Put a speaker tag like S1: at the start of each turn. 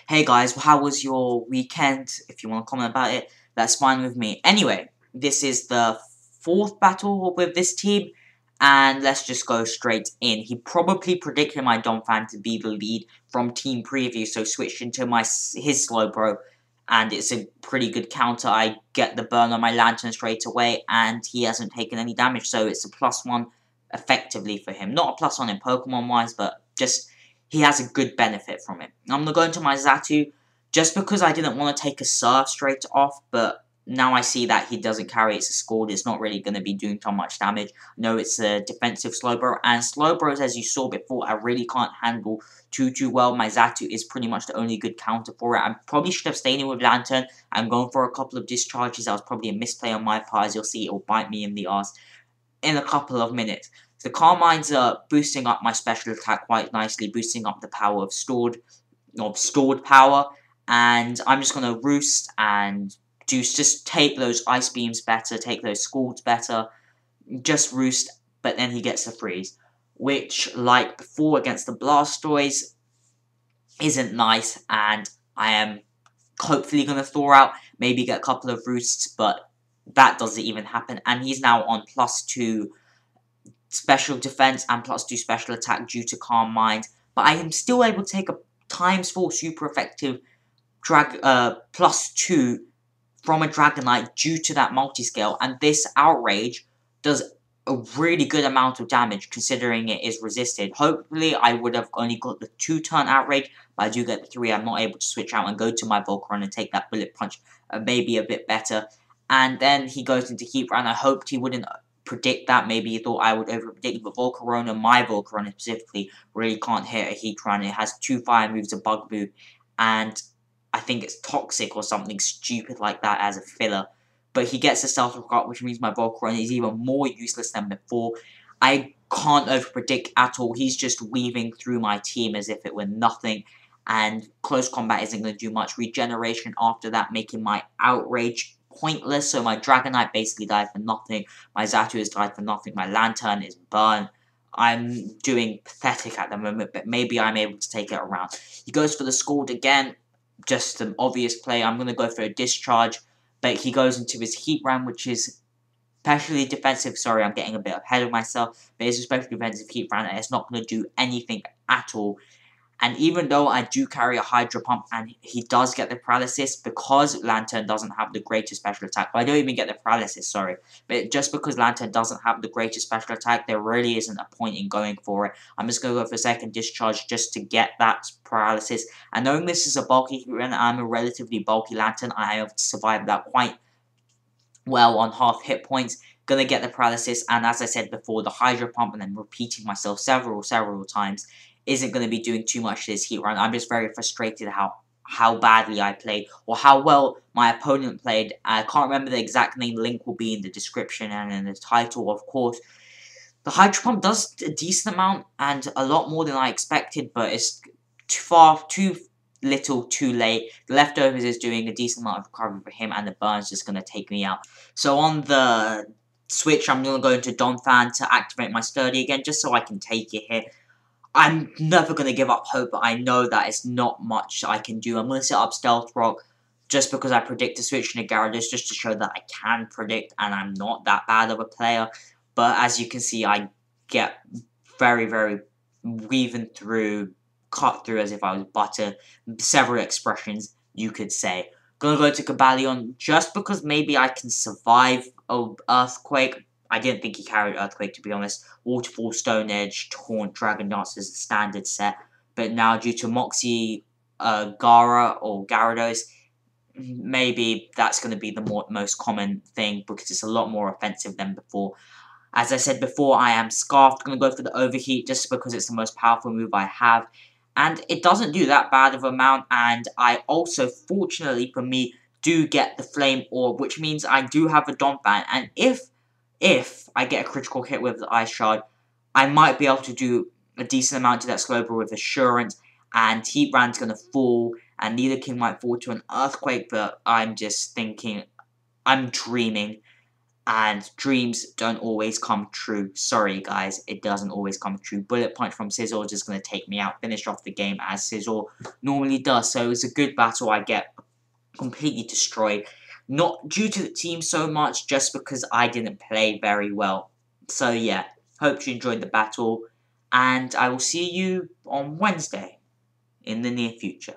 S1: Hey guys, how was your weekend? If you want to comment about it, that's fine with me. Anyway, this is the fourth battle with this team, and let's just go straight in. He probably predicted my Donphan to be the lead from team preview, so switched into his Slowbro, and it's a pretty good counter. I get the burn on my Lantern straight away, and he hasn't taken any damage, so it's a +1 effectively for him. Not a +1 in Pokemon-wise, but just he has a good benefit from it. I'm going to go into my Xatu just because I didn't want to take a Surf straight off, but now I see that he doesn't carry it's a Scald. It's not really going to be doing too much damage. No, it's a defensive Slowbro, and Slowbros, as you saw before, I really can't handle too well. My Xatu is pretty much the only good counter for it. I probably should have stayed in with Lantern. I'm going for a couple of discharges. That was probably a misplay on my part. As you'll see, it will bite me in the ass in a couple of minutes. The Carmines are boosting up my special attack quite nicely, boosting up the power of stored power, and I'm just going to Roost and just take those Ice Beams better, take those Scalds better, just Roost, but then he gets the Freeze, which, like before against the Blastoise, isn't nice, and I am hopefully going to thaw out, maybe get a couple of Roosts, but that doesn't even happen, and he's now on +2 special defense and +2 special attack due to Calm Mind, but I am still able to take a ×4 super effective +2 from a Dragonite due to that multi-scale, and this Outrage does a really good amount of damage considering it is resisted. Hopefully I would have only got the 2-turn Outrage, but I do get the 3. I'm not able to switch out and go to my Volcarona and take that Bullet Punch maybe a bit better. And then he goes into Heat Run. I hoped he wouldn't predict that. Maybe he thought I would over-predict, but Volcarona, my Volcarona specifically, really can't hit a Heat Run. It has 2 fire moves, a Bugaboo, and I think it's Toxic or something stupid like that as a filler. But he gets a Stealth Rock up, which means my Volcarona is even more useless than before. I can't over-predict at all. He's just weaving through my team as if it were nothing, and Close Combat isn't going to do much. Regeneration after that, making my Outrage pointless, so my Dragonite basically died for nothing, my Xatu has died for nothing, my Lantern is burned. I'm doing pathetic at the moment, but maybe I'm able to take it around. He goes for the Scald again, just an obvious play. I'm going to go for a Discharge, but he goes into his Heat Ram, which is especially defensive. Sorry, I'm getting a bit ahead of myself, but it's especially defensive Heat Ram, and it's not going to do anything at all. And even though I do carry a Hydro Pump and he does get the Paralysis, because Lantern doesn't have the greatest special attack, well, I don't even get the Paralysis, sorry, but just because Lantern doesn't have the greatest special attack, there really isn't a point in going for it. I'm just going to go for a second Discharge just to get that Paralysis. And knowing this is a bulky Heat Run, I'm a relatively bulky Lantern, I have survived that quite well on half hit points. Gonna get the Paralysis, and as I said before, the Hydro Pump, and then repeating myself several times, isn't going to be doing too much to this Heat Run. I'm just very frustrated how badly I played, or how well my opponent played. I can't remember the exact name. Link will be in the description and in the title, of course. The Hydro Pump does a decent amount, and a lot more than I expected, but it's too little, too late. The Leftovers is doing a decent amount of recovery for him, and the Burn's just going to take me out. So on the switch, I'm going to go into Donphan to activate my Sturdy again, just so I can take it here. I'm never going to give up hope, but I know that it's not much I can do. I'm going to set up Stealth Rock just because I predict a switch into Gyarados, just to show that I can predict and I'm not that bad of a player. But as you can see, I get very weaving through, cut through as if I was butter. Several expressions, you could say. Gonna go to Cobalion just because maybe I can survive an Earthquake. I didn't think he carried Earthquake, to be honest. Waterfall, Stone Edge, Taunt, Dragon Dance is the standard set. But now, due to Moxie, Gara, or Gyarados, maybe that's going to be the most common thing, because it's a lot more offensive than before. As I said before, I am Scarfed. Going to go for the Overheat, just because it's the most powerful move I have. And it doesn't do that bad of an amount, and I also, fortunately for me, do get the Flame Orb, which means I do have a Donphan, and if I get a critical hit with the Ice Shard, I might be able to do a decent amount to that Slowbro with Assurance, and Heat Ran's going to fall, and Nidoking might fall to an Earthquake, but I'm just thinking, I'm dreaming. And dreams don't always come true. Sorry, guys, it doesn't always come true. Bullet Punch from Sizzle just going to take me out, finish off the game as Sizzle normally does. So it's a good battle. I get completely destroyed. Not due to the team so much, just because I didn't play very well. So yeah, hope you enjoyed the battle. And I will see you on Wednesday in the near future.